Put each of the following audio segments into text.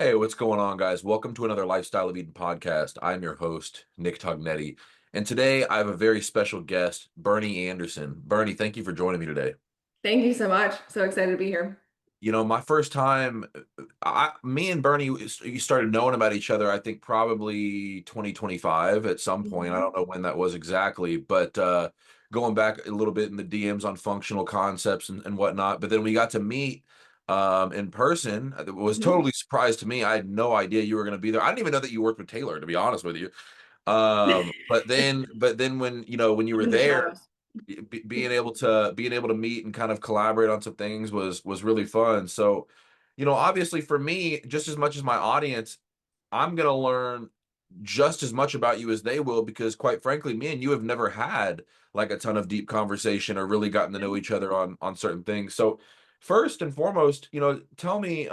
Hey, what's going on, guys? Welcome to another Lifestyle of Eden podcast. I'm your host, Nick Tognietti. And today I have a very special guest, Bernie Anderson. Bernie, thank you for joining me today. Thank you so much. So excited to be here. My first time, me and Bernie, you started knowing about each other, I think probably 2025 at some point. I Mhm. don't know when that was exactly, but going back a little bit in the DMs on functional concepts and whatnot. But then we got to meet in person. It was Mhm. totally surprised to me. I had no idea you were going to be there. I didn't even know that you worked with Taylor, to be honest with you. But then when you were In the there, shadows. being able to meet and kind of collaborate on some things was really fun. So, obviously for me, just as much as my audience, I'm gonna learn just as much about you as they will because quite frankly, me and you have never had like a ton of deep conversation or really gotten to know each other on certain things. So first and foremost, tell me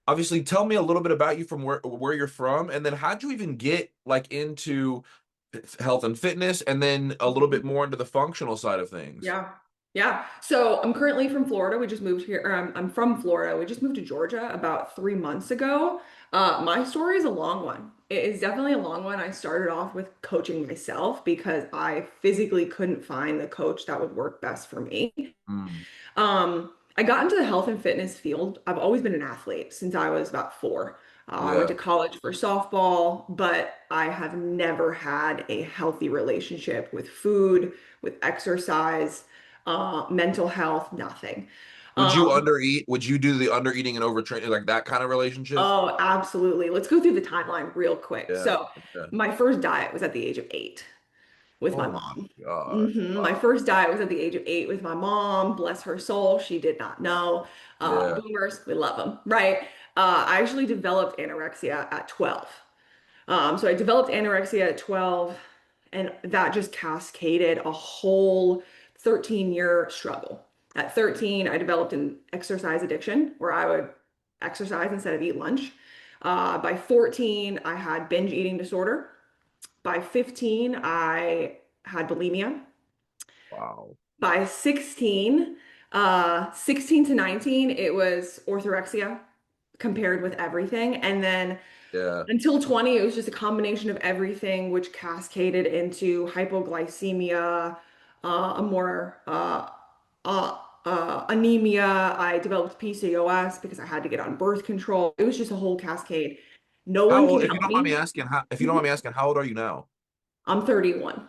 obviously tell me a little bit about you from where you're from, and then how'd you even get like into health and fitness, and then a little bit Mhm. more into the functional side of things. Yeah. Yeah. So I'm currently from Florida. We just moved here. I'm from Florida. We just moved to Georgia about 3 months ago. My story is a long one. It is definitely a long one. I started off with coaching myself because I physically couldn't find the coach that would work best for me. Mm, I got into the health and fitness field. I've always been an athlete since I was about four. I went yeah. to college for softball, but I have never had a healthy relationship with food, with exercise, mental health, nothing. Would you Um, undereat? Would you do the undereating and overtraining, like that kind of relationship? oh, absolutely. Let's go through the timeline real quick. Yeah. So, Yeah. my first diet was at the age of 8 with my Oh my mom. God. My Wow. first diet was at the age of 8 with my mom. Bless her soul, she did not know. Yeah. Boomers, we love them, right? I actually developed anorexia at 12. So I developed anorexia at 12, and that just cascaded a whole 13-year struggle. At 13, I developed an exercise addiction where I would exercise instead of eat lunch. By 14, I had binge eating disorder. By 15, I had bulimia. Wow. By 16 to 19, it was orthorexia compared with everything. And then Yeah. until 20, it was just a combination of everything, which cascaded into hypoglycemia, a more anemia. I developed PCOS because I had to get on birth control. It was just a whole cascade. No How one can old, if you help don't mind me me. asking, if you don't mind Mhm. me asking, how old are you now? I'm 31.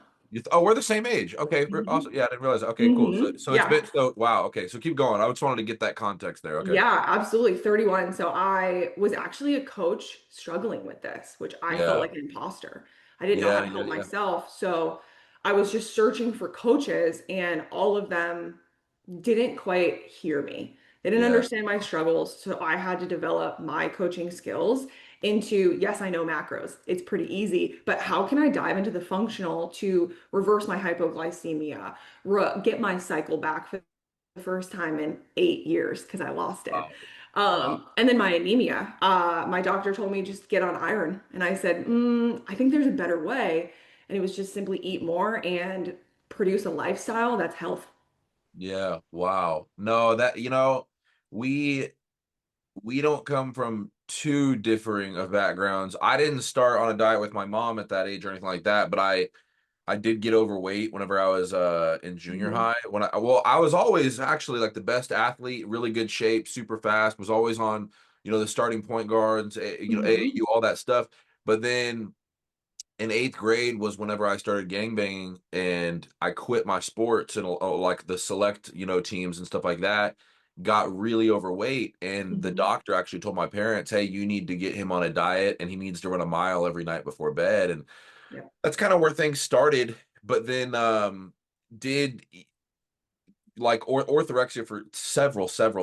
Oh, we're the same age. Okay. Also, hmm yeah, I didn't realize that. Okay, cool. So it's Yeah. been wow. Okay, so keep going. I just wanted to get that context there. Okay. Yeah, absolutely. 31. So I was actually a coach struggling with this, which I felt Yeah. like an imposter. I didn't know how Yeah. to Yeah. help Yeah. myself. So I was just searching for coaches, and all of them didn't quite hear me. They didn't Yeah. understand my struggles. So I had to develop my coaching skills into, yes, I know macros. It's pretty easy, but how can I dive into the functional to reverse my hypoglycemia, get my cycle back for the first time in 8 years because I lost it. Wow. Wow. And then my anemia. My doctor told me just get on iron. And I said, I think there's a better way. And it was just simply eat more and produce a lifestyle that's health. Yeah. Wow. No, we we don't come from too differing of backgrounds. I didn't start on a diet with my mom at that age or anything like that, but I did get overweight whenever I was in junior Mhm. high. I was always actually like the best athlete, really good shape, super fast, was always on, the starting point guards, Mhm. AAU, all that stuff. But then in eighth grade was whenever I started gangbanging and I quit my sports and like the select, teams and stuff like that, got really overweight. And the Mhm. doctor actually told my parents, hey, you need to get him on a diet and he needs to run a mile every night before bed. And Yeah. that's kind of where things started. But then did like orthorexia for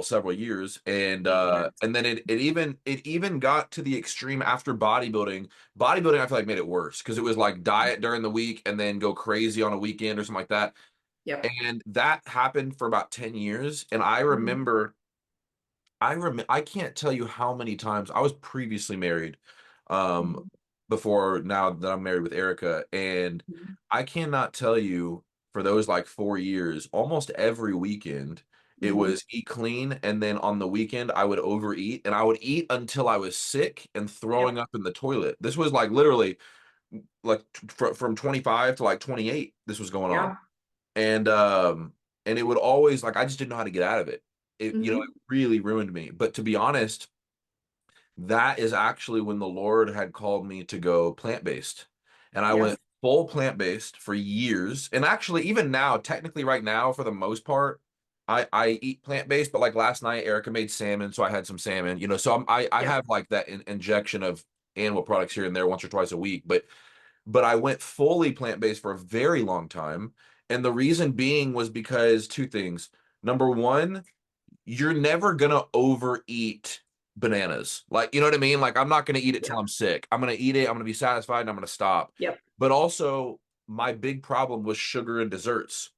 several years, and Yeah. then it even got to the extreme after bodybuilding. I feel like made it worse because it was like diet during the week and then go crazy on a weekend or something like that, Yep. and that happened for about 10 years. And I Mhm. remember I can't tell you how many times I was previously married, um, Mhm. before now that I'm married with Erica, and Mhm. I cannot tell you for those like 4 years, almost every weekend, It Hmm. was eat clean, and then on the weekend I would overeat, and I would eat until I was sick and throwing Yep. up in the toilet. This was like literally like from 25 to like 28 this was going on. Yeah. And and it would always like I just didn't know how to get out of it. It Hmm. really ruined me. But to be honest, that is actually when the Lord had called me to go plant-based. And I Yes. went full plant-based for years. And actually, even now, technically right now, for the most part, I eat plant-based, but like last night, Erica made salmon, so I had some salmon, so I Yep. have like that injection of animal products here and there once or twice a week. But I went fully plant-based for a very long time. And the reason being was because two things. Number one, you're never gonna overeat bananas. Like, you know what I mean? Like, I'm not gonna eat it till Yep. I'm sick. I'm gonna eat it, I'm gonna be satisfied, and I'm gonna stop. Yep. But also, my big problem was sugar and desserts.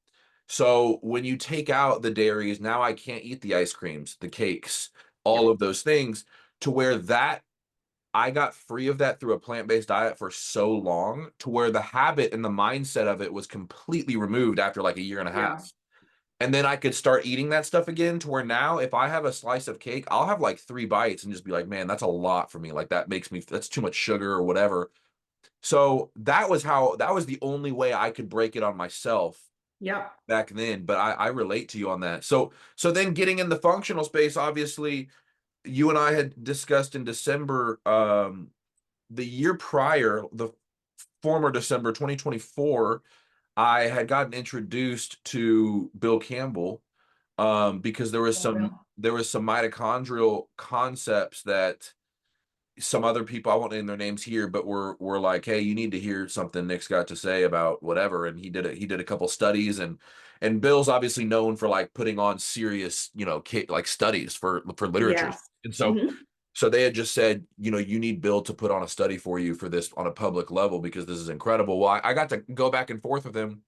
So when you take out the dairies, now I can't eat the ice creams, the cakes, all Yep. of those things, to where that I got free of that through a plant-based diet for so long, to where the habit and the mindset of it was completely removed after like a year and a Yeah. half. And then I could start eating that stuff again, to where now if I have a slice of cake, I'll have like 3 bites and just be like, man, that's a lot for me. Like that makes me, that's too much sugar or whatever. So that was the only way I could break it on myself Yep. back then. But I relate to you on that. So then getting in the functional space, obviously, you and I had discussed in December, the year prior, the former December 2024, I had gotten introduced to Bill Campbell, because Oh, Bill. there was some mitochondrial concepts that some other people, I won't name their names here, but were like, hey, you need to hear something Nick's got to say about whatever. And he did a couple studies, and Bill's obviously known for like putting on serious, like studies for literature. Yes. And Hmm. so they had just said, you need Bill to put on a study for you for this on a public level because this is incredible. Well, I got to go back and forth with him.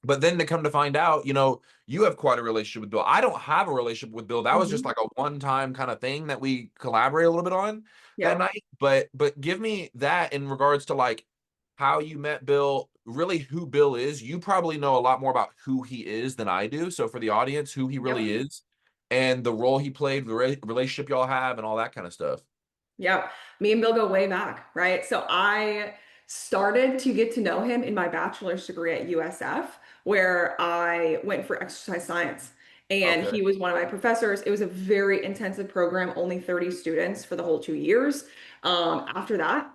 But then to come to find out, you have quite a relationship with Bill. I don't have a relationship with Bill. That was just Hmm. like a one-time kind of thing that we collaborate a little bit on that Yep. night. But give me that in regards to like how you met Bill, really who Bill is. You probably know a lot more about who he is than I do. So for the audience, who he really Yep. is and the role he played, the relationship y'all have, and all that kind of stuff. Yep. Me and Bill go way back, right? So I started to get to know him in my bachelor's degree at USF, where I went for exercise science. And Okay. he was one of my professors. It was a very intensive program, only 30 students for the whole 2 years. After that,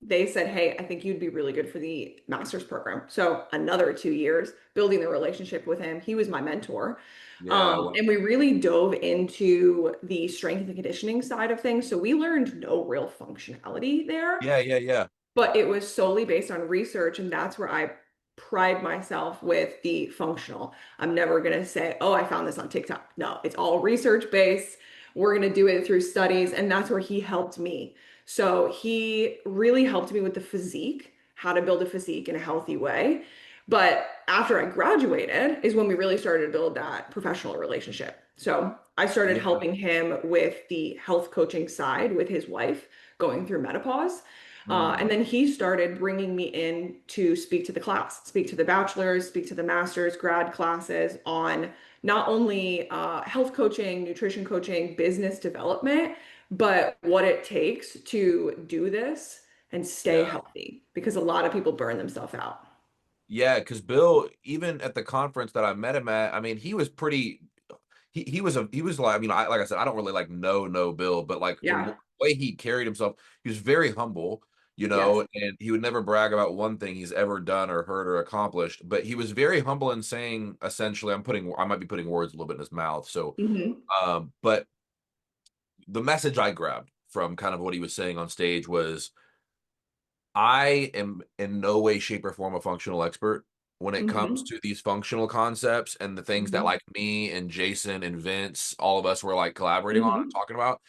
they said, hey, I think you'd be really good for the master's program. So another 2 years building the relationship with him. He was my mentor. Yeah. Well, And we really dove into the strength and conditioning side of things. So we learned no real functionality there, yeah, yeah, yeah. but it was solely based on research. And that's where I pride myself with the functional. I'm never going to say, oh, I found this on TikTok. No, it's all research based. We're going to do it through studies. And that's where he helped me. So he really helped me with the physique, how to build a physique in a healthy way. But after I graduated is when we really started to build that professional relationship. So I started Yeah. helping him with the health coaching side with his wife going through menopause. And Mm. then he started bringing me in to speak to the class, speak to the bachelor's, speak to the master's, grad classes on not only health coaching, nutrition coaching, business development, but what it takes to do this and stay Yeah. healthy because a lot of people burn themselves out. Yeah, because Bill, even at the conference that I met him at, I mean, he was pretty. He was like, I mean, like I said, I don't really like know Bill, but like the Yeah. way he carried himself, he was very humble, Yes. and he would never brag about one thing he's ever done or heard or accomplished. But he was very humble in saying, essentially, I might be putting words a little bit in his mouth. So, Hmm. but the message I grabbed from kind of what he was saying on stage was I am in no way, shape, or form a functional expert when it comes Hmm. to these functional concepts and the things that Hmm. like me and Jason and Vince, all of us were like collaborating on and Hmm. talking about.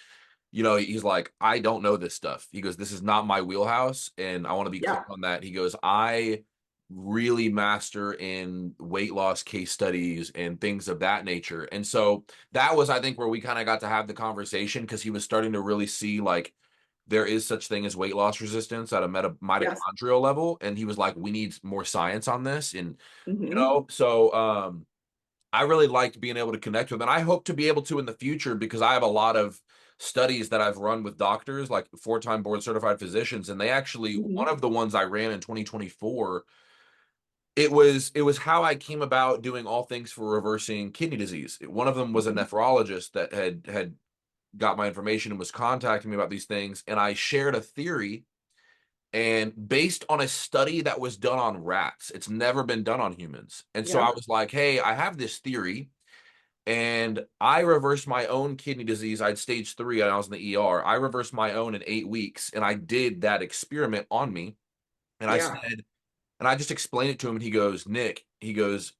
He's like, I don't know this stuff. He goes, this is not my wheelhouse. And I want to be clear Yeah. on that. He goes, I really master in weight loss case studies and things of that nature. And so that was, I think, where we kind of got to have the conversation because he was starting to really see like there is such thing as weight loss resistance at a Yes. mitochondrial level. And he was like, we need more science on this. And, Hmm. so, I really liked being able to connect with them. And I hope to be able to in the future because I have a lot of studies that I've run with doctors, like four-time board certified physicians. And they actually, one Mhm. of the ones I ran in 2024, it was how I came about doing all things for reversing kidney disease. One of them was a Mhm. nephrologist that had got my information and was contacting me about these things. And I shared a theory and based on a study that was done on rats. It's never been done on humans. And so I Yep. was like, hey, I have this theory and I reversed my own kidney disease. I had stage 3 and I was in the ER. I reversed my own in 8 weeks and I did that experiment on me. And I Yeah. said, and I just explained it to him and he goes, Nick, he goes,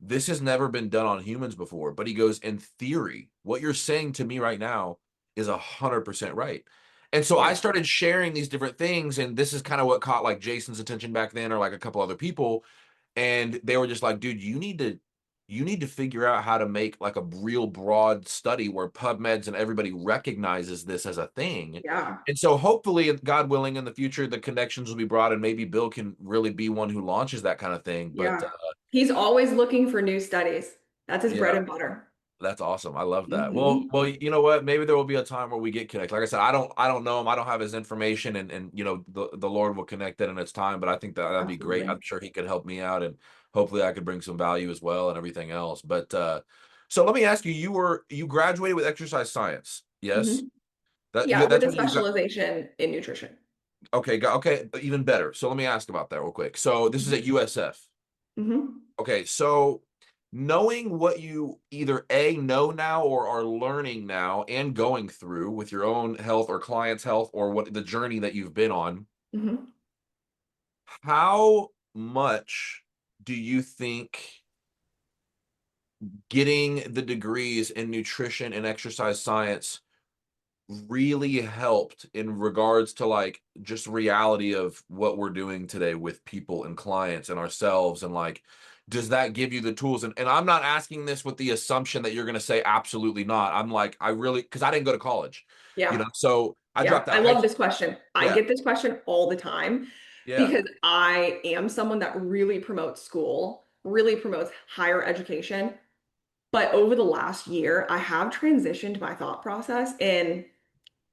this has never been done on humans before. But he goes, in theory, what you're saying to me right now is 100% right. And so I Yeah. started sharing these different things, and this is kind of what caught like Jason's attention back then, or like a couple other people, and they were just like, dude, you need to figure out how to make like a real broad study where PubMeds and everybody recognizes this as a thing. Yeah. And so hopefully, God willing, in the future, the connections will be broad and maybe Bill can really be one who launches that kind of thing. But Yeah. He's always looking for new studies. That's his bread yeah, and butter. that's awesome. I love that. Well, Hmm. well, you know what? Maybe there will be a time where we get connected. Like I said, I don't know him. I don't have his information, and the Lord will connect it in its time. But I think that that'd be great. I'm Absolutely. sure he could help me out, and hopefully I could bring some value as well and everything else. But so let me ask you: you graduated with exercise science? Yes, Hmm. Yeah, with that's a what you got. specialization in nutrition. Okay, okay, even better. So let me ask about that real quick. So this is at USF. Hmm. Okay, so knowing what you either A, know now or are learning now and going through with your own health or clients' health or what the journey that you've been on, Hmm. how much do you think getting the degrees in nutrition and exercise science really helped in regards to like just reality of what we're doing today with people and clients and ourselves and like does that give you the tools and I'm not asking this with the assumption that you're going to say absolutely not. I'm like I really because I didn't go to college, Yeah. so I Yeah. dropped out I of high love school. this question. I Yeah, get this question all the time yeah, because I am someone that really promotes school, really promotes higher education. But over the last year, I have transitioned my thought process in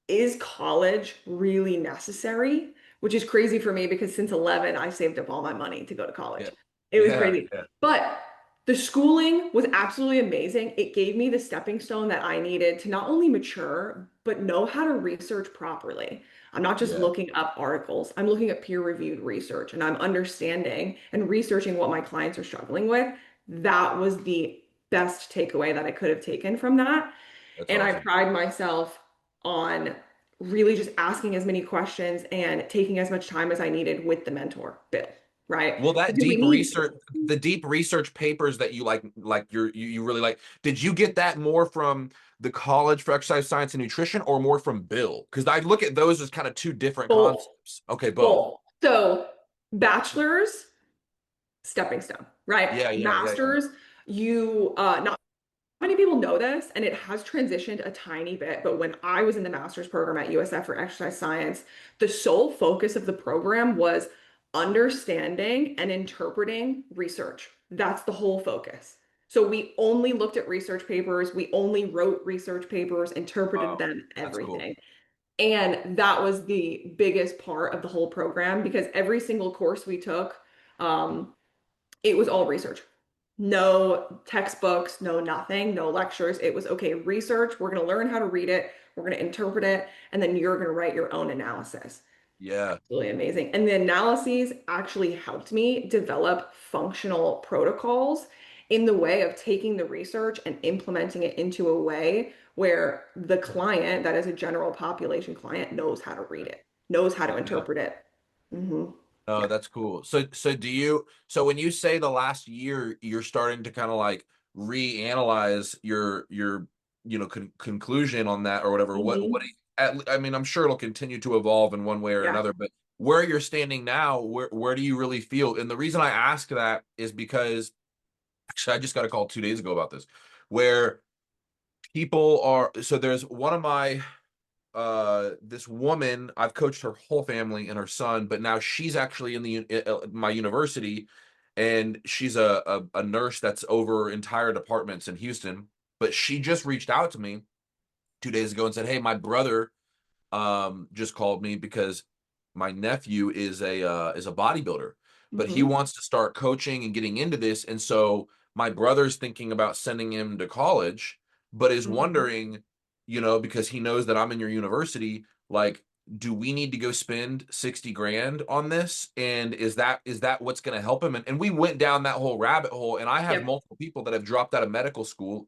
is college really necessary? Which is crazy for me because since 11, I saved up all my money to go to yeah, college. It was yeah, crazy. yeah, But the schooling was absolutely amazing. It gave me the stepping stone that I needed to not only mature, but know how to research properly. I'm not just yeah, looking up articles, I'm looking at peer-reviewed research and I'm understanding and researching what my clients are struggling with. That was the best takeaway that I could have taken from that. that's And I awesome. pride myself on really just asking as many questions and taking as much time as I needed with the mentor, Bill, right? Well, that Because we deep need, research, the deep research papers that you like you really like, did you get that more from the College for Exercise Science and Nutrition or more from Bill? Because I look at those as kind of two different both, concepts. Okay, both. both. So, bachelor's, stepping stone, right? Yeah, yeah, yeah, yeah. Master's, you, not many people know this, and it has transitioned a tiny bit. But when I was in the master's program at USF for exercise science, the sole focus of the program was understanding and interpreting research. That's the whole focus. So we only looked at research papers, we only wrote research papers, interpreted Wow, them, that's cool. everything. And that was the biggest part of the whole program because every single course we took, um, it was all research. No textbooks, no nothing, no lectures. It was okay, research. We're going to learn how to read it, we're going to interpret it, and then you're going to write your own analysis. Yeah, Really amazing. And the analyses actually helped me develop functional protocols in the way of taking the research and implementing it into a way where the client, that is a general population client, knows how to read it, knows how to yeah. interpret it. Hmm. Oh, Yeah. that's cool. So when you say the last year, you're starting to kind of like reanalyze your conclusion on that or whatever. Hmm. I mean, I'm sure it'll continue to evolve in one way or Yeah. another, but where you're standing now, where do you really feel? And the reason I ask that is because actually I just got a call 2 days ago about this, where people are so there's one of my this woman I've coached her whole family and her son, but now she's actually in my university and she's a nurse that's over entire departments in Houston. But she just reached out to me 2 days ago and said, "Hey, my brother just called me because my nephew is a bodybuilder, but he Hmm. wants to start coaching and getting into this, and so my brother's thinking about sending him to college, but is Hmm. wondering, because he knows that I'm in your university, like, do we need to go spend 60 grand on this? And is that what's going to help him?" And we went down that whole rabbit hole. And I have Yep. multiple people that have dropped out of medical school,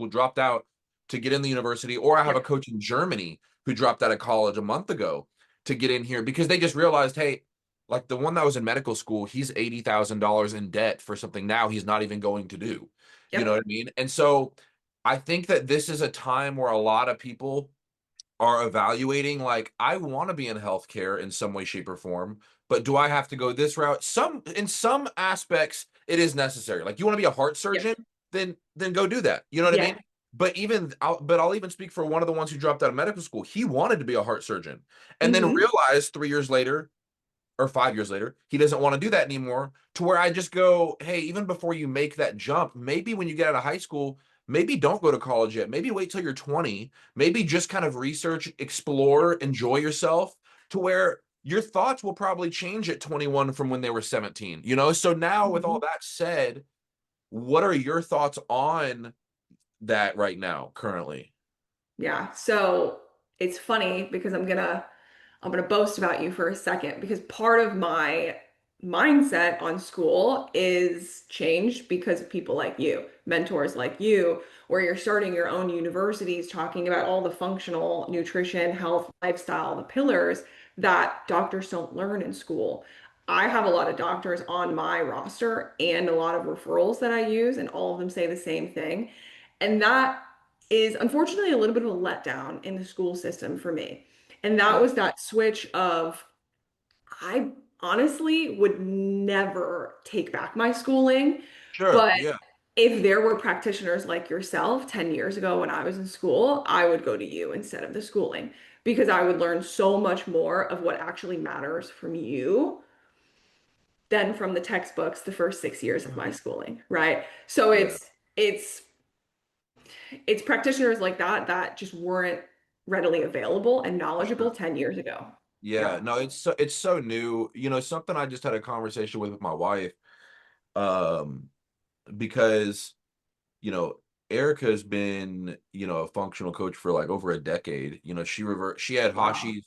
dropped out to get in the university, or I have a Yep. coach in Germany who dropped out of college a month ago to get in here because they just realized, hey, like the one that was in medical school, he's $80,000 in debt for something now he's not even going to do. You know Yep. what I mean? And so I think that this is a time where a lot of people are evaluating, like, I want to be in healthcare in some way, shape, or form, but do I have to go this route? In some aspects, it is necessary. Like, you want to be a heart Yep. surgeon, then go do that. You know what I Yeah. mean? But I'll even speak for one of the ones who dropped out of medical school. He wanted to be a heart surgeon, and then Hmm. realized 3 years later or 5 years later, he doesn't want to do that anymore. To where I just go, hey, even before you make that jump, maybe when you get out of high school, maybe don't go to college yet. Maybe wait till you're 20. Maybe just kind of research, explore, enjoy yourself, to where your thoughts will probably change at 21 from when they were 17. So now, with all Hmm. that said, what are your thoughts on that right now, currently? Yeah. So it's funny because I'm gonna boast about you for a second because part of my mindset on school is changed because of people like you, mentors like you, where you're starting your own universities talking about all the functional nutrition, health, lifestyle, the pillars that doctors don't learn in school. I have a lot of doctors on my roster and a lot of referrals that I use, and all of them say the same thing. And that is unfortunately a little bit of a letdown in the school system for me. And that Yeah. was that switch of I honestly would never take back my schooling, Sure. but Yeah. if there were practitioners like yourself 10 years ago when I was in school, I would go to you instead of the schooling because I would learn so much more of what actually matters from you than from the textbooks the first 6 years of my schooling, right? So Yeah. it's practitioners like that that just weren't readily available and For knowledgeable sure. 10 years ago. Yeah, Yeah. no, it's so new. Something I just had a conversation with my wife, um, because you know, Erica's been, a functional coach for like over a decade. She had Wow. Hashi's.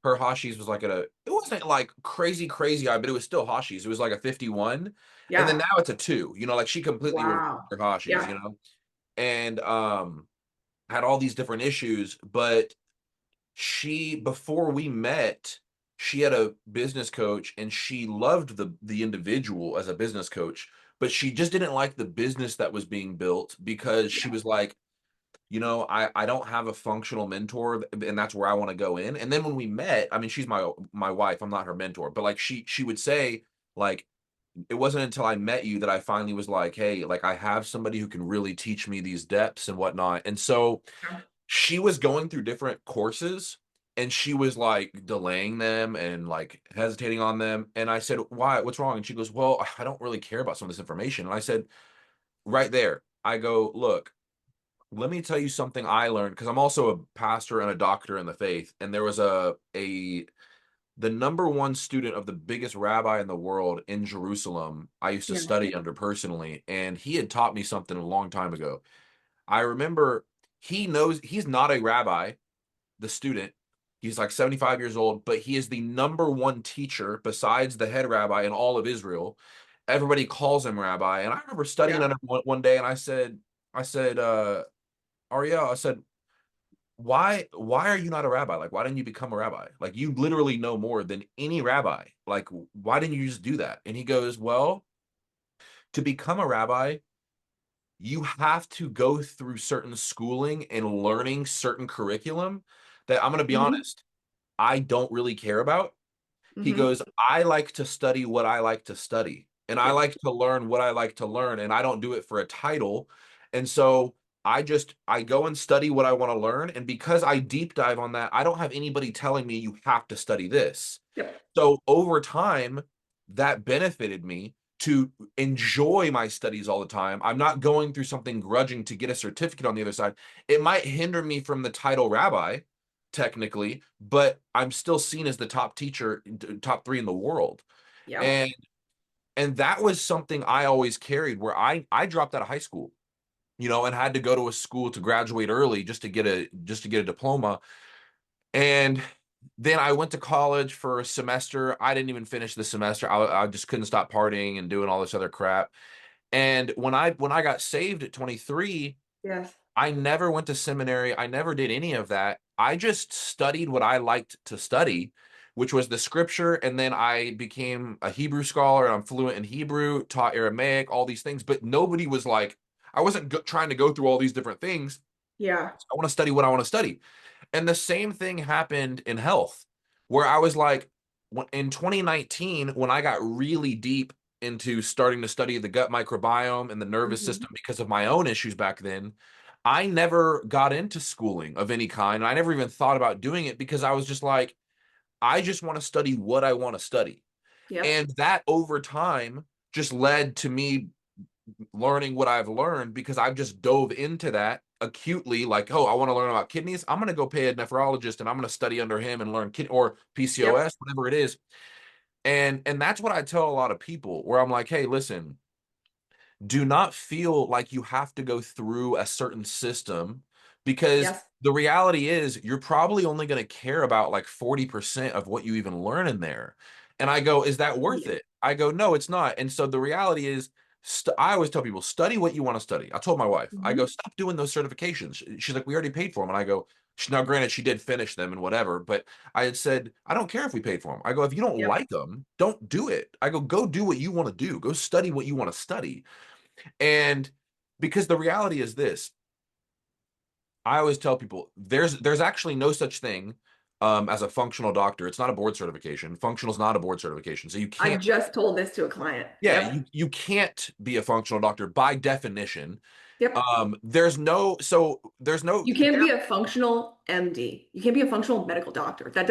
Her Hashi's was like it wasn't like crazy, crazy high, but it was still Hashi's. It was like a 51. And then Yeah. now it's a 2, like she completely reversed Wow. her Hashi's, Yeah. and had all these different issues. But before we met, she had a business coach and she loved the individual as a business coach, but she just didn't like the business that was being built because she Yeah. was like, I don't have a functional mentor, and that's where I want to go in. And then when we met, I mean, she's my wife, I'm not her mentor, but like she would say, like, it wasn't until I met you that I finally was like, hey, like, I have somebody who can really teach me these depths and whatnot. And so Yeah. she was going through different courses, and she was like delaying them and like hesitating on them. And I said, why? What's wrong? And she goes, well, I don't really care about some of this information. And I said, right there, I go, look, let me tell you something I learned, because I'm also a pastor and a doctor in the faith. And there was the number one student of the biggest rabbi in the world in Jerusalem I used to Yeah. study under personally, and he had taught me something a long time ago. I remember, he knows he's not a rabbi, the student. He's like 75 years old, but he is the number one teacher besides the head rabbi in all of Israel. Everybody calls him rabbi. And I remember studying Yeah. under him one day, and I said, Ariel, I said, why are you not a rabbi? Like, why didn't you become a rabbi? Like, you literally know more than any rabbi. Like, why didn't you just do that? And he goes, well, to become a rabbi, you have to go through certain schooling and learning certain curriculum that, I'm going to be Hmm. honest, I don't really care about. He Hmm. goes, I like to study what I like to study, and I Yep. like to learn what I like to learn, and I don't do it for a title. And so I go and study what I want to learn. And because I deep dive on that, I don't have anybody telling me you have to study this. Yep. So over time, that benefited me to enjoy my studies all the time. I'm not going through something grudging to get a certificate on the other side. It might hinder me from the title rabbi, technically, but I'm still seen as the top teacher, top three in the world. Yep. And that was something I always carried where I dropped out of high school, and had to go to a school to graduate early just to get a diploma. And then I went to college for a semester. I didn't even finish the semester. I just couldn't stop partying and doing all this other crap. And when I got saved at 23, Yes. I never went to seminary. I never did any of that. I just studied what I liked to study, which was the scripture. And then I became a Hebrew scholar and I'm fluent in Hebrew, taught Aramaic, all these things. But nobody was like, I wasn't trying to go through all these different things. Yeah. I want to study what I want to study. And the same thing happened in health, where I was like, in 2019, when I got really deep into starting to study the gut microbiome and the nervous Hmm. system because of my own issues back then, I never got into schooling of any kind. And I never even thought about doing it because I was just like, I just want to study what I want to study. Yep. And that over time just led to me learning what I've learned because I've just dove into that acutely. Like, oh, I want to learn about kidneys. I'm going to go pay a nephrologist and I'm going to study under him and learn or Yep. PCOS, whatever it is. And that's what I tell a lot of people where I'm like, hey, listen, do not feel like you have to go through a certain system because Yes. the reality is you're probably only going to care about like 40% of what you even learn in there. And I go, is that worth Indeed. it? I go, no, it's not. And so the reality is, I always tell people, study what you want to study. I told my wife, I go, Hmm. stop doing those certifications. She's like, we already paid for them. And I go, now granted, she did finish them and whatever, but I had said, I don't care if we paid for them. I go, if you don't Yep. like them, don't do it. I go do what you want to do. Go study what you want to study. And because the reality is this, I always tell people there's actually no such thing as a functional doctor. It's not a board certification. Functional is not a board certification. So you I can't, just told this to a client. yeah, Yep. you can't be a functional doctor by definition. Yep. There's no You can't be a functional MD. You can't be a functional medical doctor. That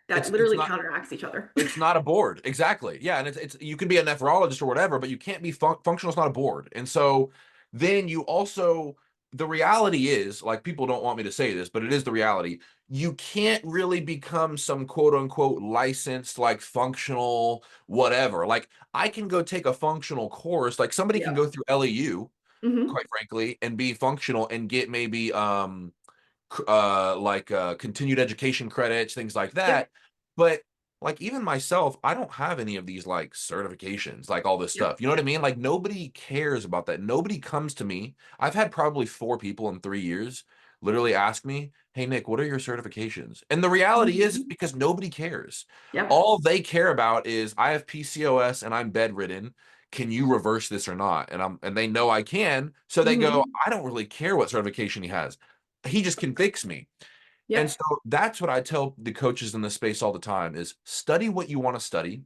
it's literally not counteracts each other. it's not a board. Exactly. Yeah, and it's you can be a nephrologist or whatever, but you can't be functional is not a board. And so then you also the reality is, like people don't want me to say this, but it is the reality. You can't really become some quote unquote licensed like functional whatever. Like I can go take a functional course, like somebody can Yep. go through LEU, Hmm. quite frankly, and be functional and get maybe like continued education credits, things like that. Yep. But like even myself, I don't have any of these like certifications, like all this Yep. stuff. You know what I mean? Like nobody cares about that. Nobody comes to me. I've had probably 4 people in 3 years literally ask me, "Hey Nick, what are your certifications?" And the reality is Hmm. because nobody cares. Yep. All they care about is I have PCOS and I'm bedridden. Can you reverse this or not? And they know I can, so they go, Hmm. I don't really care what certification he has. He just can fix me. And Yep. so that's what I tell the coaches in this space all the time is study what you want to study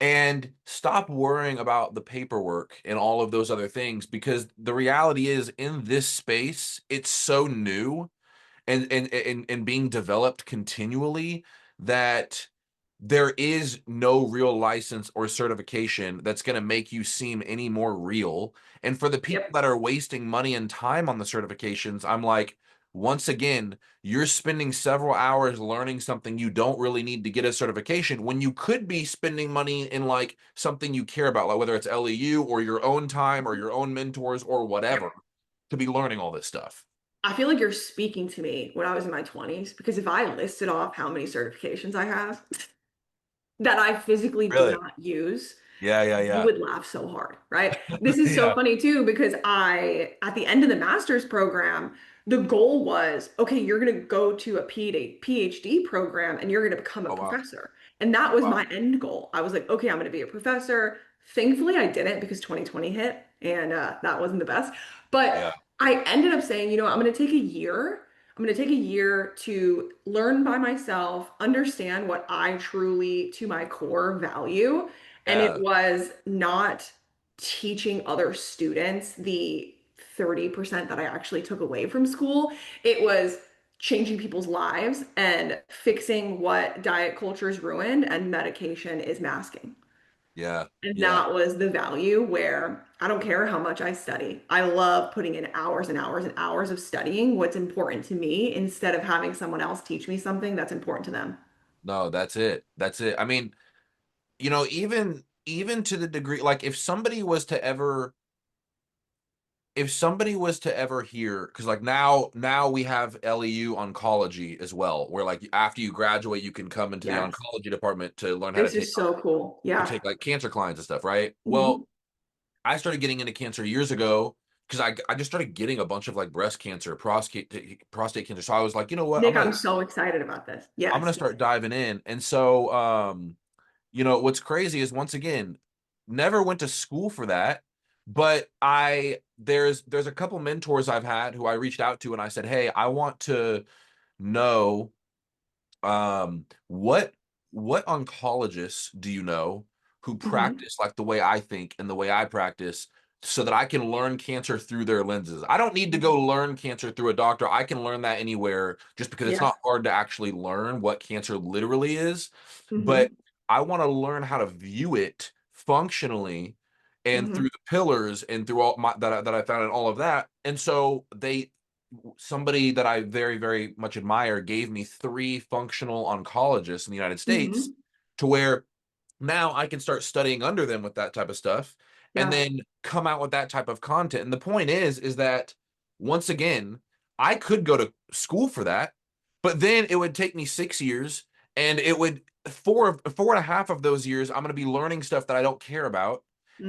and stop worrying about the paperwork and all of those other things because the reality is in this space it's so new and being developed continually that there is no real license or certification that's going to make you seem any more real. And for the people Yep. that are wasting money and time on the certifications, I'm like, once again, you're spending several hours learning something you don't really need to get a certification when you could be spending money in like something you care about, like whether it's LEU or your own time or your own mentors or whatever, Yep. to be learning all this stuff. I feel like you're speaking to me when I was in my 20s because if I listed off how many certifications I have that I physically do Really? not use, Yeah, yeah, you yeah. would laugh so hard, right? This is so Yeah. funny too, because at the end of the master's program, the goal was, okay, you're going to go to a PhD program and you're going to become a Oh wow. professor. And that was Wow. my end goal. I was like, okay, I'm going to be a professor. Thankfully, I didn't because 2020 hit and that wasn't the best. But Yeah. I ended up saying, I'm going to take a year. I'm going to take a year to learn by myself, understand what I truly, to my core, value. And it Yeah. was not teaching other students the 30% that I actually took away from school. It was changing people's lives and fixing what diet culture is ruined and medication is masking. Yeah. And Yeah. that was the value where I don't care how much I study. I love putting in hours and hours and hours of studying what's important to me instead of having someone else teach me something that's important to them. No, that's it. That's it. I mean, even to the degree, like if somebody was to ever hear, because like now we have LEU oncology as well, where like after you graduate, you can come into the Yes. oncology department to learn how This is so cool. to Yeah. take like cancer clients and stuff, right? Well, hmm I started getting into cancer years ago because I just started getting a bunch of like breast cancer, prostate cancer. So I was like, you know what, Nick, I'm so excited about this. I'm gonna Yes. start diving in. And so what's crazy is once again, never went to school for that, but I there's a couple mentors I've had who I reached out to and I said, "Hey, I want to know what oncologists do you know who hmm practice like the way I think and the way I practice so that I can learn cancer through their lenses. I don't need to go learn cancer through a doctor. I can learn that anywhere just because it's Yes. not hard to actually learn what cancer literally is, but hmm I want to learn how to view it functionally and through hmm the pillars and through all my that I found in all of that. And so somebody that I very, very much admire gave me three functional oncologists in the United States hmm to where now I can start studying under them with that type of stuff and Yeah. then come out with that type of content. And the point is that once again, I could go to school for that, but then it would take me 6 years and it would four and a half of those years, I'm going to be learning stuff that I don't care about.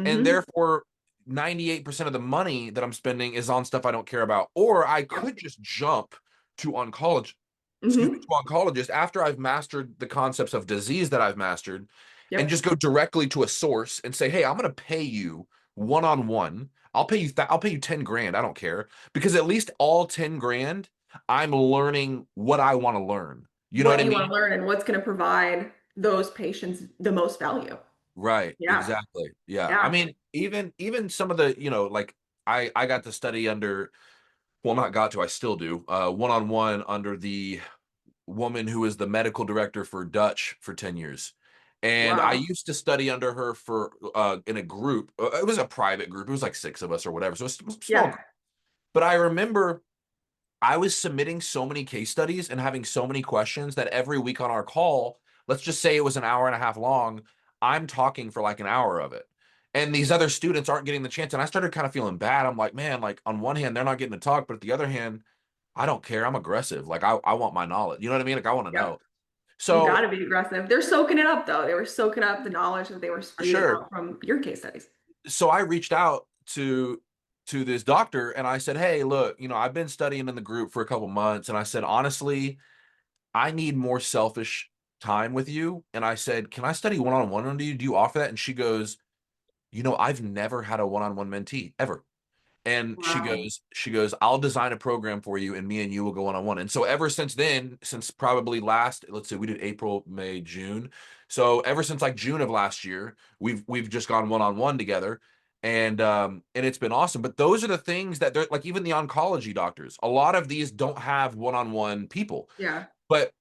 And hmm therefore, 98% of the money that I'm spending is on stuff I don't care about. Or I Yep. could just jump to oncology, excuse me, hmm to oncologist after I've mastered the concepts of disease that I've mastered and Yep. just go directly to a source and say, "Hey, I'm going to pay you one on one. I'll pay you 10 grand. I don't care because at least all 10 grand, I'm learning what I want to learn. You know what What I you mean? want to learn and what's going to provide those patients the most value. Right. Yeah. Exactly. Yeah. I Yeah. mean, even some of the, like I got to study under, well, not got to, I still do, one on one under the woman who is the medical director for Dutch for 10 years. And I Wow. used to study under her for in a group. It was a private group. It was like six of us or whatever. So it's a small Yeah. group. But I remember I was submitting so many case studies and having so many questions that every week on our call, let's just say it was an hour and a half long, I'm talking for like an hour of it. And these other students aren't getting the chance. And I started kind of feeling bad. I'm like, man, like on one hand, they're not getting to talk, but at the other hand, I don't care. I'm aggressive. Like I want my knowledge. You know what I mean? Like I want to Yep. know. You got So to be aggressive. They're soaking it up, though. They were soaking up the knowledge that they were for spewing sure. out from your case studies. So I reached out to this doctor and I said, "Hey, look, I've been studying in the group for a couple months and I said, honestly, I need more selfish time with you." And I said, "Can I study one-on-one under you? Do you offer that?" And she goes, "I've never had a one-on-one mentee ever." And Wow. she goes, "I'll design a program for you and me and you will go one-on-one." And so ever since then, since probably let's say we did April, May, June. So ever since like June of last year, we've just gone one-on-one together. And it's been awesome. But those are the things that they're like even the oncology doctors, a lot of these don't have one-on-one people. Yeah. But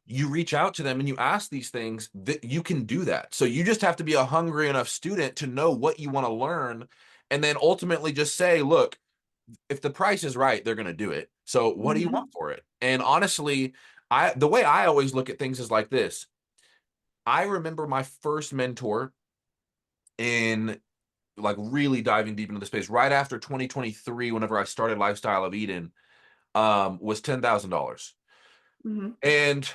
you reach out to them and you ask these things that you can do that. So you just have to be a hungry enough student to know what you want to learn and then ultimately just say, look, if the price is right, they're going to do it. So what do you want hmm for it? And honestly, the way I always look at things is like this. I remember my first mentor in like really diving deep into the space right after 2023 whenever I started Lifestyle of Eden was $10,000. hmm And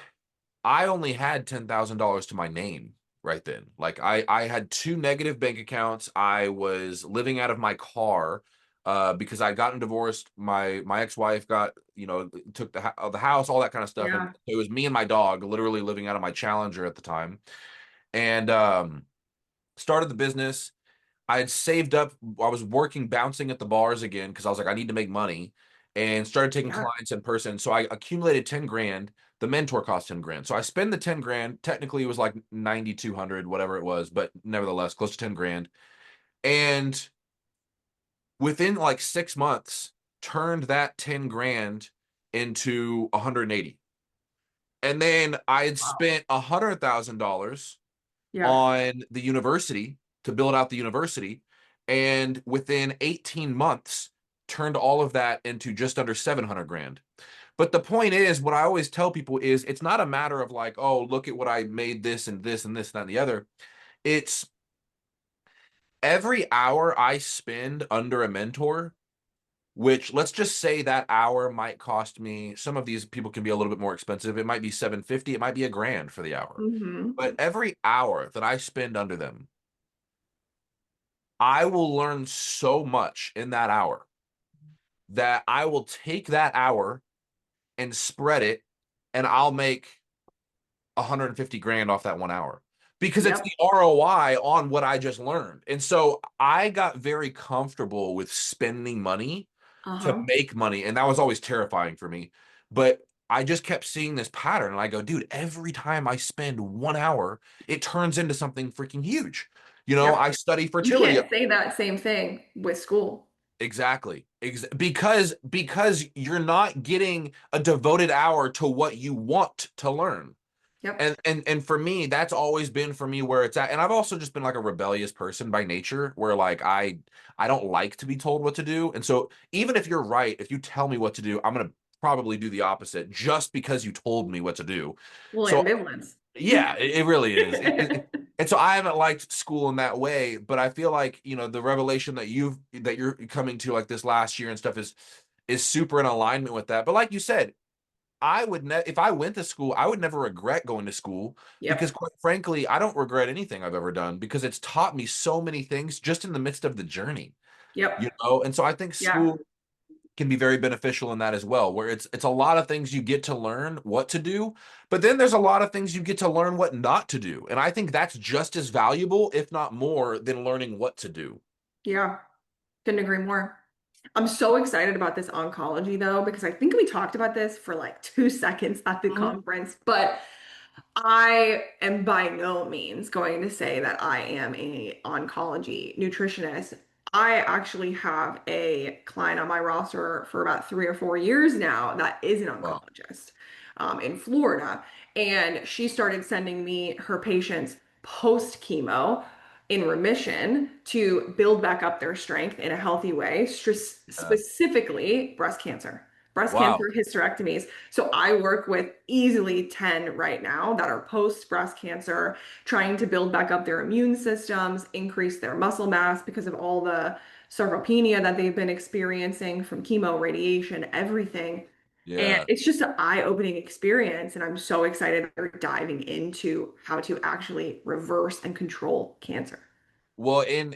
I only had $10,000 to my name right then. Like I had two negative bank accounts. I was living out of my car because I'd gotten divorced. My ex-wife got, took the house, all that kind of stuff. And Yeah. it was me and my dog literally living out of my Challenger at the time. And started the business. I had saved up. I was working bouncing at the bars again because I was like, I need to make money and started taking Yeah. clients in person. So I accumulated 10 grand. The mentor cost 10 grand. So I spend the 10 grand. Technically, it was like 9,200, whatever it was, but nevertheless, close to 10 grand. And within like 6 months, turned that 10 grand into 180. And then I had Wow. spent $100,000 Yeah. on the university to build out the university, and within 18 months turned all of that into just under 700 grand. But the point is, what I always tell people is it's not a matter of like, oh, look at what I made this and this and this and that and the other. It's every hour I spend under a mentor, which let's just say that hour might cost me, some of these people can be a little bit more expensive. It might be 750, it might be $1,000 for the hour. Hmm. But every hour that I spend under them, I will learn so much in that hour that I will take that hour and spread it, and I'll make 150 grand off that 1 hour because it's the Yep. ROI on what I just learned. And so I got very comfortable with spending money to Uh-huh. make money. And that was always terrifying for me. But I just kept seeing this pattern. And I go, dude, every time I spend 1 hour, it turns into something freaking huge. I Yep. study You fertility. can't say that same thing with school. Exactly. Because you're not getting a devoted hour to what you want to learn. Yep. And for me, that's always been for me where it's at. And I've also just been like a rebellious person by nature, where like I don't like to be told what to do. And so even if you're right, if you tell me what to do, I'm gonna probably do the opposite just because you told me what to do. Well, So ambivalence. yeah, it really is. And so I haven't liked school in that way, but I feel like, the revelation that you're coming to like this last year and stuff is super in alignment with that. But like you said, if I went to school, I would never regret going to school because Yep. quite frankly, I don't regret anything I've ever done because it's taught me so many things just in the midst of the journey, Yep. And so I think Yeah. school can be very beneficial in that as well, where it's a lot of things you get to learn what to do, but then there's a lot of things you get to learn what not to do. And I think that's just as valuable, if not more, than learning what to do. Yeah. Couldn't agree more. I'm so excited about this oncology though, because I think we talked about this for like 2 seconds at the Mhm. conference, but I am by no means going to say that I am a oncology nutritionist. I actually have a client on my roster for about 3 or 4 years now that is an Wow. oncologist in Florida. And she started sending me her patients post chemo in remission to build back up their strength in a healthy way, Yeah. specifically breast Wow. cancer hysterectomies. So I work with easily 10 right now that are post breast cancer, trying to build back up their immune systems, increase their muscle mass because of all the sarcopenia that they've been experiencing from chemo, radiation, everything. And Yeah. it's just an eye-opening experience. And I'm so excited that we're diving into how to actually reverse and control cancer. Well, in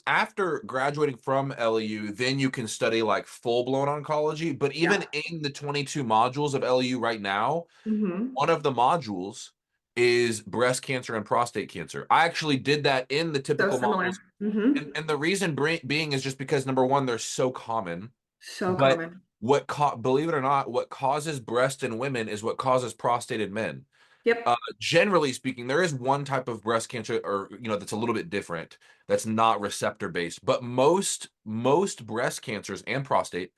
after graduating from LEU, then you can study like full-blown oncology. But even Yeah. in the 22 modules of LEU right now, Hmm. one of the modules is breast cancer and prostate cancer. I actually did that in the So typical similar. modules. Hmm. And the reason being is just because number one, they're so common. So But common. believe it or not, what causes breast in women is what causes prostate in men. Yep. Generally speaking, there is one type of breast cancer, or that's a little bit different. That's not receptor based, but most breast cancers and prostate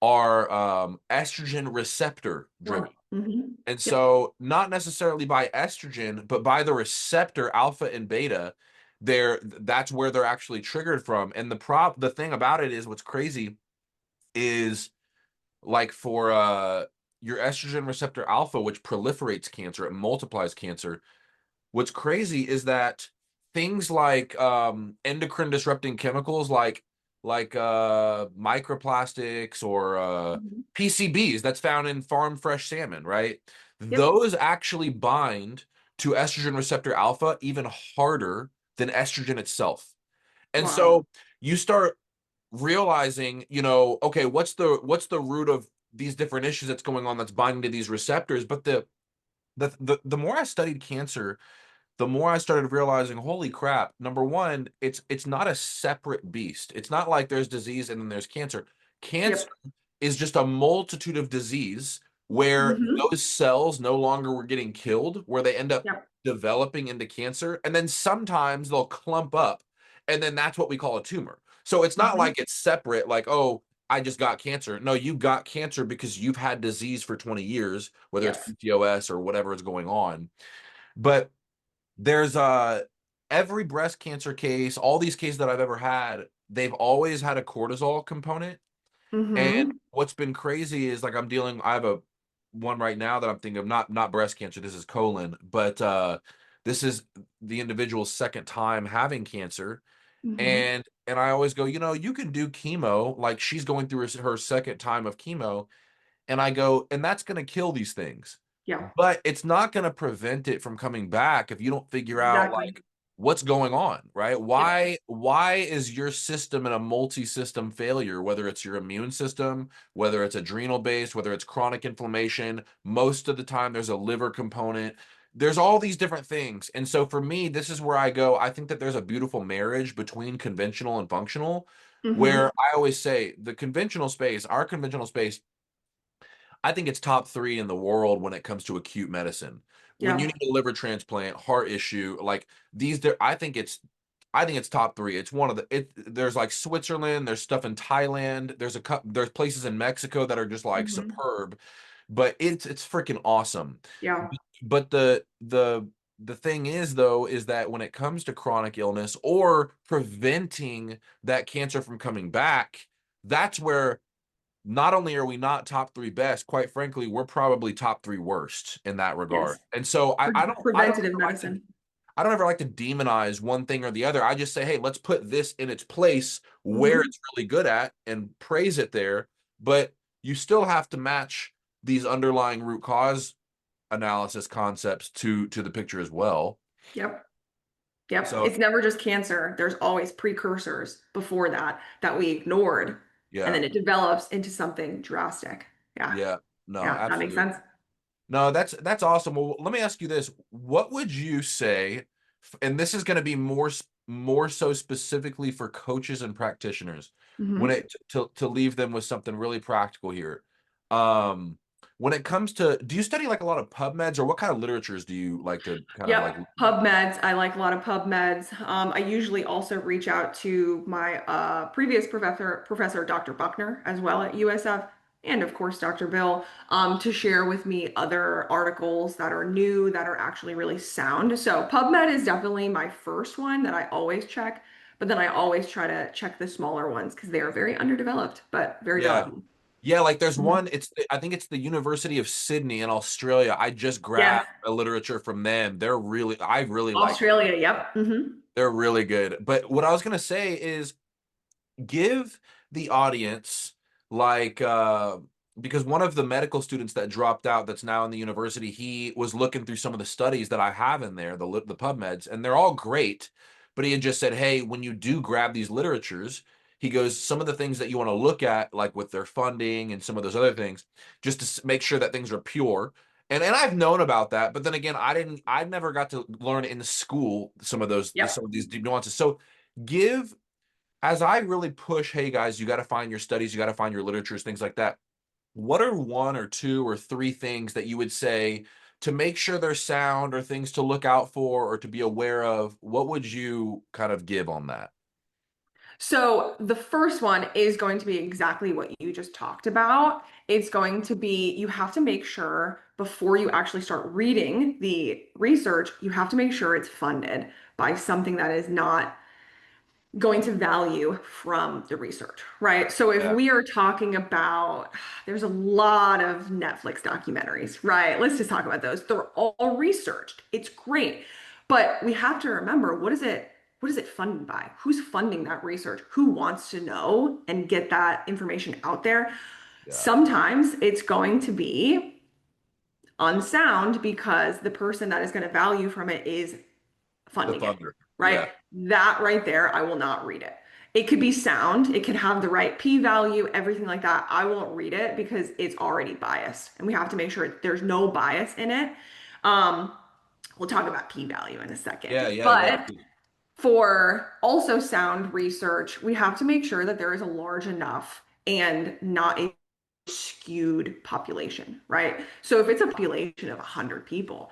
are estrogen receptor driven. Well, hmm. And Yep. so, not necessarily by estrogen, but by the receptor alpha and beta, that's where they're actually triggered from. And the thing about it is, what's crazy is like for your estrogen receptor alpha, which proliferates cancer, it multiplies cancer. What's crazy is that things like endocrine disrupting chemicals like microplastics or Mhm. PCBs that's found in farm fresh salmon, right? Yep. Those actually bind to estrogen receptor alpha even harder than estrogen itself. And Wow. so you start realizing, okay, what's the root of these different issues that's going on that's binding to these receptors? But the more I studied cancer, the more I started realizing, holy crap, number one, it's not a separate beast. It's not like there's disease and then there's cancer. Cancer Yep. is just a multitude of disease where Hmm. those cells no longer were getting killed, where they end up Yep. developing into cancer. And then sometimes they'll clump up, and then that's what we call a tumor. So it's not Hmm. like it's separate, like, oh, I just got cancer. No, you got cancer because you've had disease for 20 years, whether it's Yes. PCOS or whatever is going on. But there's every breast cancer case, all these cases that I've ever had, they've always had a cortisol component. And Mm-hmm. what's been crazy is like I have a one right now that I'm thinking of, not breast cancer, this is colon, but this is the individual's second time having cancer. Mm-hmm. And I always go, you can do chemo, like she's going through her second time of chemo. And I go, and that's going to kill these things. Yeah, But it's not going to prevent it from coming back if you don't figure out exactly. like what's going on, right? Yep. Why is your system in a multi-system failure, whether it's your immune system, whether it's adrenal based, whether it's chronic inflammation, most of the time there's a liver component. There's all these different things. And so for me, this is where I go, I think that there's a beautiful marriage between conventional and functional, where Mm-hmm. I always say the conventional space, our conventional space, I think it's top three in the world when it comes to acute medicine. When you Yeah. need a liver transplant, heart issue, like these, there, I think it's top three. It's one of the, there's like Switzerland, there's stuff in Thailand, there's places in Mexico that are just like Mm-hmm. superb, but it's freaking awesome. Yeah. But the thing is though, is that when it comes to chronic illness or preventing that cancer from coming back, that's where not only are we not top three best, quite frankly, we're probably top three worst in that regard. Yes. And so Preventative medicine. I don't ever like to demonize one thing or the other. I just say, hey, let's put this in its place where Mm-hmm. it's really good at and praise it there. But you still have to match these underlying root cause analysis concepts to the picture as well. Yep. Yep. So It's never just cancer. There's always precursors before that we ignored. And yeah, then it develops into something drastic. Yeah. yeah, no, Yeah. That makes absolutely. sense. No, that's awesome. Well, let me ask you this. What would you say, and this is going to be more so specifically for coaches and practitioners, when Hmm. it to leave them with something really practical here. Um, when it comes to, do you study like a lot of PubMeds, or what kind of literatures do you like to kind of like Yep, look at? PubMeds. I like a lot of PubMeds. I usually also reach out to my previous Professor Dr. Buckner, as well at USF, and of course Dr. Bill, to share with me other articles that are new, that are actually really sound. So PubMed is definitely my first one that I always check, but then I always try to check the smaller ones because they are very underdeveloped, but very Yeah. valuable. Yeah, like there's Mhm. one, I think it's the University of Sydney in Australia. I just Yes, grabbed a literature from them. I really like them. Australia. Yep. They're really good. But what I was gonna say is give the audience like because one of the medical students that dropped out that's now in the university, he was looking through some of the studies that I have in there, the PubMeds, and they're all great. But he had just said, hey, when you do grab these literatures, he goes, some of the things that you want to look at, like with their funding and some of those other things, just to make sure that things are pure. And I've known about that, but then again, I never got to learn in school some Yep. of these deep nuances. So give as I really push, hey guys, you got to find your studies, you got to find your literatures, things like that. What are one or two or three things that you would say to make sure they're sound or things to look out for or to be aware of? What would you kind of give on that? So the first one is going to be exactly what you just talked about. It's going to be you have to make sure before you actually start reading the research, you have to make sure it's funded by something that is not going to value from the research, right? So if Yeah. we are talking about, there's a lot of Netflix documentaries, right? Let's just talk about those. They're all researched. It's great. But we have to remember what is it funded by? Who's funding that research? Who wants to know and get that information out there? Yeah. Sometimes it's going to be unsound because the person that is going to value from it is The funding it, funder. right? Yeah. That right there, I will not read it. It could be sound, it could have the right p value, everything like that. I won't read it because it's already biased, and we have to make sure there's no bias in it. Um, we'll talk about p value in a second, Yeah. Yeah. Yeah. but for also sound research, we have to make sure that there is a large enough and not a skewed population, right? So if it's a population of 100 people,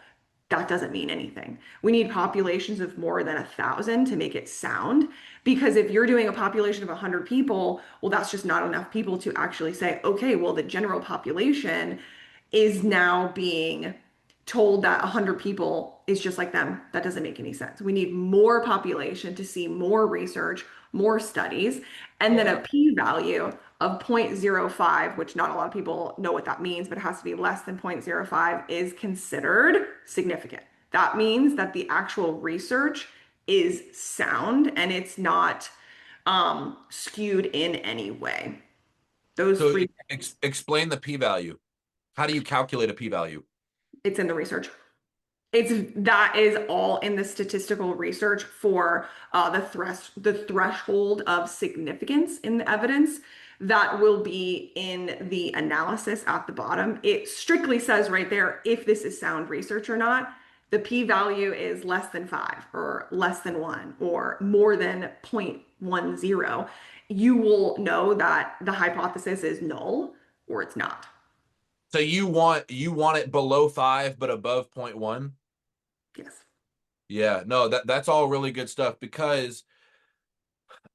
that doesn't mean anything. We need populations of more than 1,000 to make it sound. Because if you're doing a population of 100 people, well, that's just not enough people to actually say, okay, well, the general population is now being told that 100 people is just like them. That doesn't make any sense. We need more population to see more research, more studies, and then Yeah. a p-value of 0.05, which not a lot of people know what that means, but it has to be less than 0.05, is considered significant. That means that the actual research is sound and it's not skewed in any way. Those So three, explain the p-value. How do you calculate a p-value? it's in the research. It's that is all in the statistical research for the threshold of significance in the evidence that will be in the analysis at the bottom. It strictly says right there if this is sound research or not. The p-value is less than 5 or less than 1 or more than 0.10. You will know that the hypothesis is null or it's not. So you want it below 5 but above 0.1? Yes. Yeah, no, that's all really good stuff because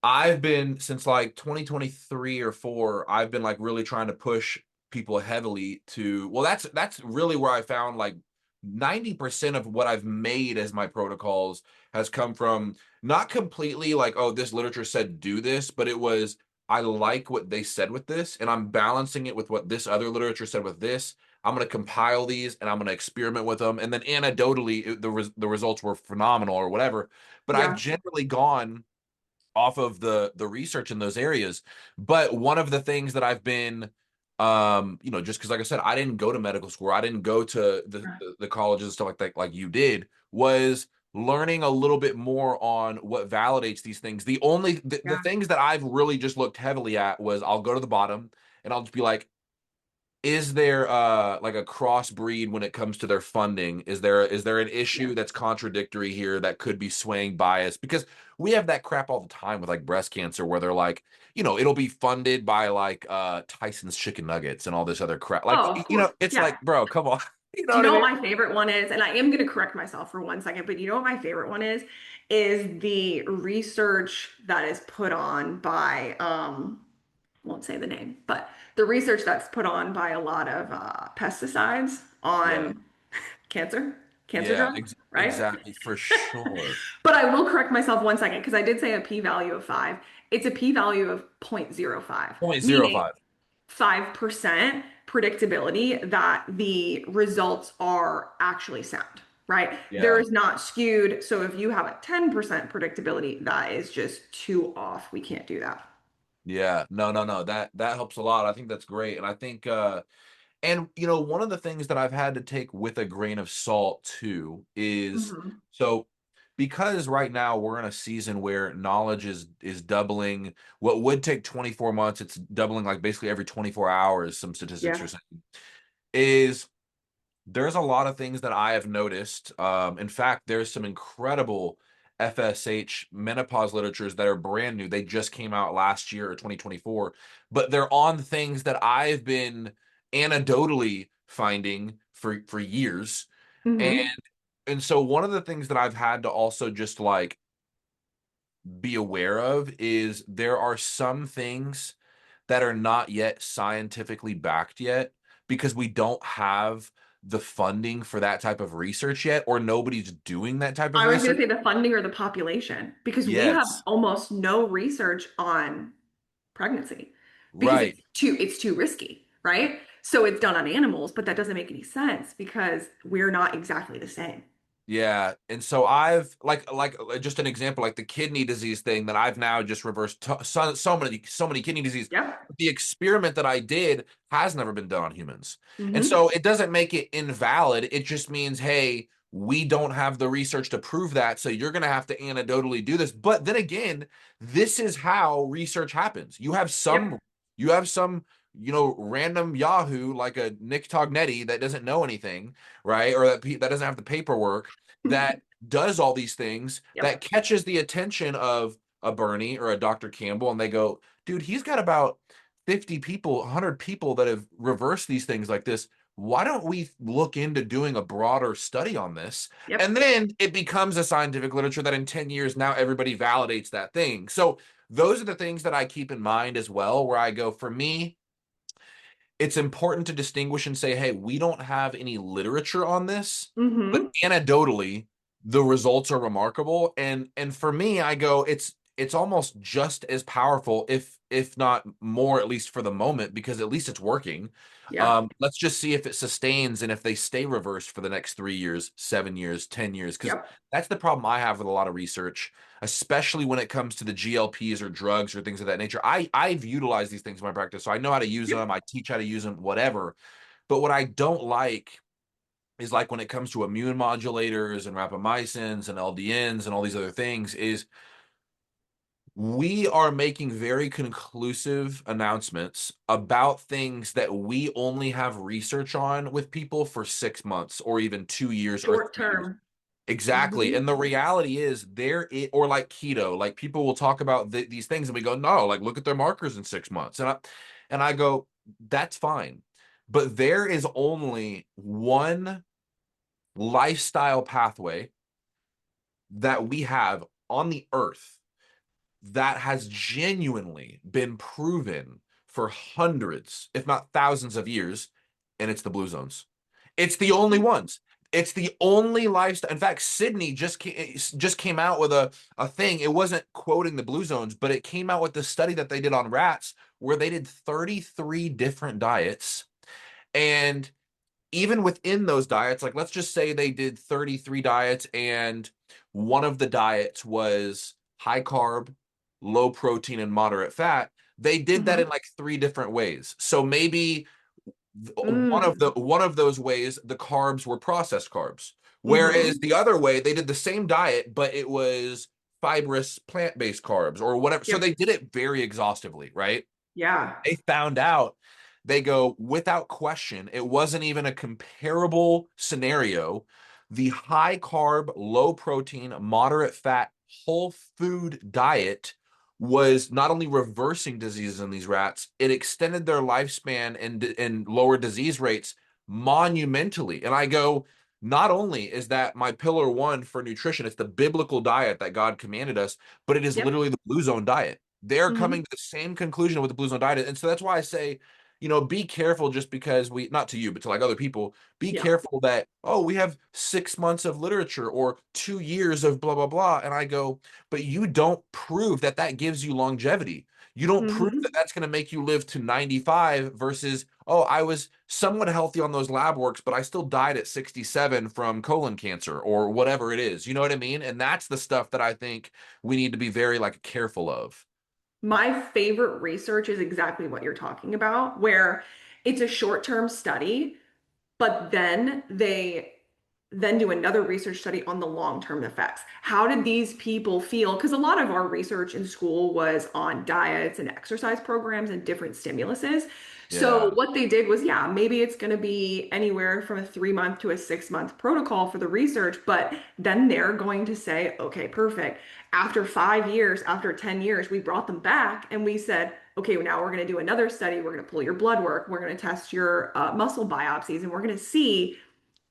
I've been since like 2023 or 4, I've been like really trying to push people heavily to, well, that's really where I found like 90% of what I've made as my protocols has come from not completely like, oh, this literature said do this, but it was I like what they said with this, and I'm balancing it with what this other literature said with this. I'm going to compile these and I'm going to experiment with them. And then anecdotally, the results were phenomenal or whatever. But I've Yeah. generally gone off of the research in those areas. But one of the things that I've been just because like I said, I didn't go to medical school, I didn't go to the colleges and stuff like that like you did, was learning a little bit more on what validates these things. The Yeah. things that I've really just looked heavily at was I'll go to the bottom and I'll just be like, is there like a crossbreed when it comes to their funding? Is there an Yeah. issue that's contradictory here that could be swaying bias? Because we have that crap all the time with like breast cancer where they're like, it'll be funded by like Tyson's chicken nuggets and all this other crap. Like, Oh, of course. it's Yeah. like, bro, come on. You know Do you what I know mean? what my favorite one is? And I am going to correct myself for 1 second, but you know what my favorite one is? Is the research that is put on by, won't say the name, but the research that's put on by a lot of pesticides Yeah. on cancer Yeah, drugs, right? exactly, for sure. But I will correct myself 1 second because I did say a p-value of 5. It's a p-value of 0.05, Point zero meaning five. 5% predictability that the results are actually sound, right? There Yeah. is not skewed. So if you have a 10% predictability, that is just too off. We can't do that. Yeah. No, no, no. That helps a lot. I think that's great. And I think and one of the things that I've had to take with a grain of salt too is, Mhm. so because right now we're in a season where knowledge is doubling. What would take 24 months, it's doubling like basically every 24 hours, some statistics Yeah. are saying, is there's a lot of things that I have noticed. In fact, there's some incredible FSH menopause literatures that are brand new. They just came out last year or 2024, but they're on things that I've been anecdotally finding for years. And Hmm. and so one of the things that I've had to also just like be aware of is there are some things that are not yet scientifically backed yet because we don't have the funding for that type of research yet, or nobody's doing that type of I was going research. to say the funding or the population because we have Yes. almost no research on pregnancy because Right. it's too risky, right? So it's done on animals, but that doesn't make any sense because we're not exactly the same. Yeah, and so I've just an example, like the kidney disease thing that I've now just reversed so many kidney disease. Yep. The experiment that I did has never been done on humans, and Hmm. so it doesn't make it invalid. It just means, hey, we don't have the research to prove that, so you're going to have to anecdotally do this. But then again, this is how research happens. Yep. You have some, random Yahoo like a Nick Tognietti that doesn't know anything, right? Or that doesn't have the paperwork that does all these things that Yep. catches the attention of a Bernie or a Dr. Campbell, and they go, dude, he's got about 50 people, 100 people that have reversed these things like this. Why don't we look into doing a broader study on this? Yep. And then it becomes a scientific literature that in 10 years now everybody validates that thing. So those are the things that I keep in mind as well, where I go, for me, it's important to distinguish and say, hey, we don't have any literature on this, but Mm-hmm. anecdotally, the results are remarkable. And for me, I go, it's almost just as powerful, if not more, at least for the moment, because at least it's working. Yeah. Let's just see if it sustains and if they stay reversed for the next 3 years, 7 years, 10 years, because Yep. that's the problem I have with a lot of research, especially when it comes to the GLPs or drugs or things of that nature. I've utilized these things in my practice, so I know how to use Yep. them. I teach how to use them, whatever. But what I don't like is like when it comes to immune modulators and rapamycins and LDNs and all these other things is we are making very conclusive announcements about things that we only have research on with people for 6 months or even 2 years or Short 3 years. term. Exactly. Mm-hmm. And the reality is or like keto, like people will talk about these things and we go, no, like look at their markers in 6 months. And I go, that's fine. But there is only one lifestyle pathway that we have on the earth that has genuinely been proven for hundreds, if not thousands of years, and it's the blue zones. It's the only ones. It's the only lifestyle. In fact, Sydney just came out with a thing. It wasn't quoting the blue zones, but it came out with the study that they did on rats where they did 33 different diets. And even within those diets, like let's just say they did 33 diets and one of the diets was high carb, low protein, and moderate fat. They did that Mm-hmm. in like three different ways. So maybe Mm. one of those ways the carbs were processed carbs. Whereas Mm-hmm. the other way, they did the same diet, but it was fibrous plant-based carbs or whatever. So Yep. they did it very exhaustively, right? Yeah. They found out, they go, without question, it wasn't even a comparable scenario. The high carb, low protein, moderate fat, whole food diet was not only reversing diseases in these rats, it extended their lifespan and lower disease rates monumentally. And I go, not only is that my pillar one for nutrition, it's the biblical diet that God commanded us, but it is Yep. literally the blue zone diet. They're Mm-hmm. coming to the same conclusion with the blue zone diet. And so that's why I say, be careful just because not to you, but to like other people, be Yeah. careful that, oh, we have 6 months of literature or 2 years of blah, blah, blah. And I go, but you don't prove that that gives you longevity. You don't prove that Mm-hmm. that's going to make you live to 95 versus, oh, I was somewhat healthy on those lab works, but I still died at 67 from colon cancer or whatever it is. You know what I mean? And that's the stuff that I think we need to be very like careful of. My favorite research is exactly what you're talking about, where it's a short-term study, but then do another research study on the long-term effects. How did these people feel? Because a lot of our research in school was on diets and exercise programs and different stimuluses. So Yeah. what they did was, yeah, maybe it's going to be anywhere from a 3 month to a 6 month protocol for the research, but then they're going to say, okay, perfect. After 5 years, after 10 years, we brought them back and we said, okay, now we're going to do another study. We're going to pull your blood work. We're going to test your muscle biopsies, and we're going to see,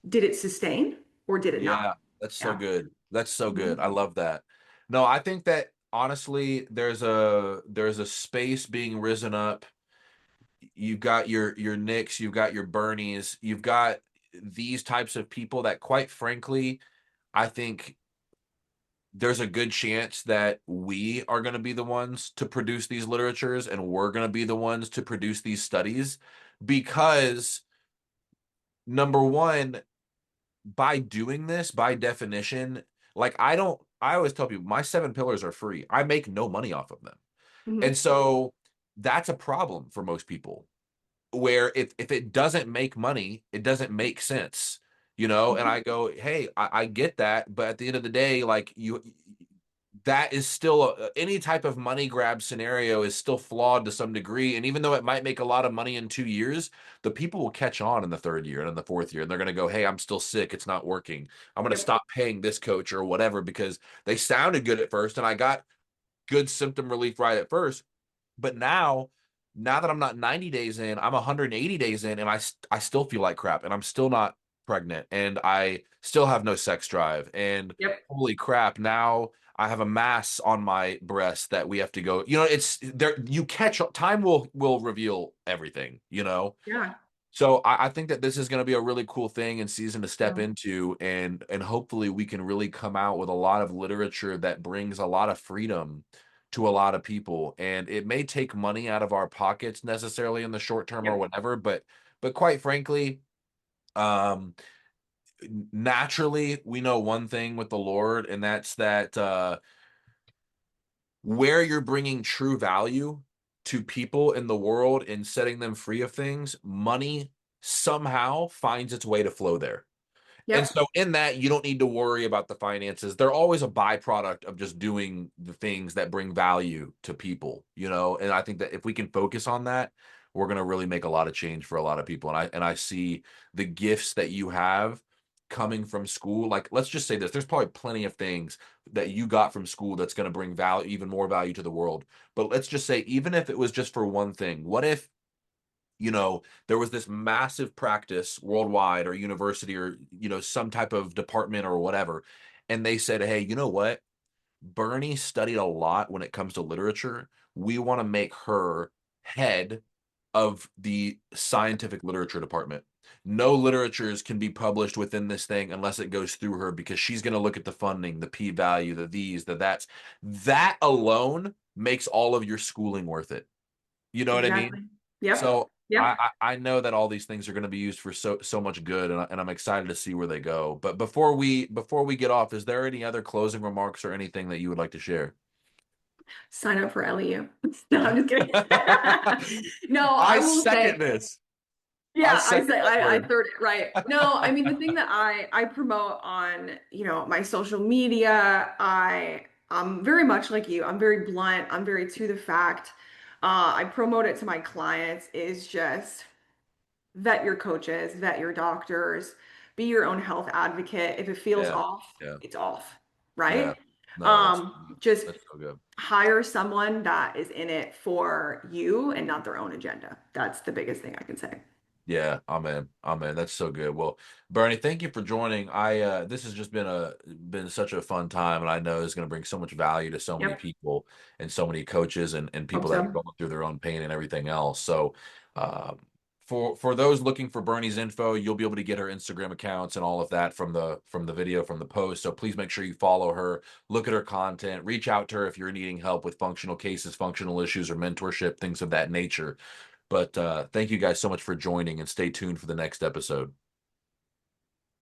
did it sustain or did it not? Yeah, that's so Yeah. good. That's so good. Mhm. I love that. No, I think that honestly there's a space being risen up. You've got your Nicks, you've got your Bernies, you've got these types of people that quite frankly, I think there's a good chance that we are going to be the ones to produce these literatures and we're going to be the ones to produce these studies because number one, by doing this, by definition, like I always tell people my seven pillars are free. I make no money off of them. And Mhm. so that's a problem for most people where if it doesn't make money, it doesn't make sense, And Mhm. I go, hey, I get that, but at the end of the day, like that is still any type of money grab scenario is still flawed to some degree. And even though it might make a lot of money in 2 years, the people will catch on in the third year and in the fourth year, and they're going to go, hey, I'm still sick. It's not working. I'm going to Yep. stop paying this coach or whatever because they sounded good at first and I got good symptom relief right at first. But now that I'm not 90 days in, I'm 180 days in, and I still feel like crap, and I'm still not pregnant, and I still have no sex drive, and Yep. holy crap, now I have a mass on my breast that we have to go. You know, it's there. You catch time will reveal everything. You know, Yeah. so I think that this is going to be a really cool thing and season to step Yeah. into, and hopefully we can really come out with a lot of literature that brings a lot of freedom to a lot of people. And it may take money out of our pockets necessarily in the short term or Yep. whatever, but quite frankly, um, naturally we know one thing with the Lord, and that's that where you're bringing true value to people in the world and setting them free of things, money somehow finds its way to flow there. And Yep. so in that, you don't need to worry about the finances. They're always a byproduct of just doing the things that bring value to people, you know? And I think that if we can focus on that, we're going to really make a lot of change for a lot of people. And I see the gifts that you have coming from school. Like, let's just say this, there's probably plenty of things that you got from school that's going to bring value, even more value to the world. But let's just say, even if it was just for one thing, what if there was this massive practice worldwide or university or, some type of department or whatever. And they said, hey, you know what? Bernie studied a lot when it comes to literature. We want to make her head of the scientific literature department. No literatures can be published within this thing unless it goes through her because she's going to look at the funding, the p value, the these, the that's. That alone makes all of your schooling worth it. You know what I mean? Exactly. Yep. So Yep. I know that all these things are going to be used for so much good, and I'm excited to see where they go. But before we get off, is there any other closing remarks or anything that you would like to share? Sign up for LEU. No, I'm just kidding. No, I I will second say, this. I yeah, I second say that I word. third it, right. No, I mean the thing that I promote on, my social media, I'm very much like you. I'm very blunt. I'm very to the fact. I promote it to my clients is just vet your coaches, vet your doctors, be your own health advocate. If it feels Yeah, off, yeah, it's off, yeah. right? No, that's Just that's so good. hire someone that is in it for you and not their own agenda. That's the biggest thing I can say. Yeah, amen. Amen. That's so good. Well, Bernie, thank you for joining. I This has just been such a fun time, and I know it's going to bring so much value to so many Yep. people and so many coaches and Hope people that are so. going through their own pain and everything else. So, um, for those looking for Bernie's info, you'll be able to get her Instagram accounts and all of that from the video from the post. So please make sure you follow her, look at her content, reach out to her if you're needing help with functional cases, functional issues, or mentorship, things of that nature. But thank you guys so much for joining, and stay tuned for the next episode.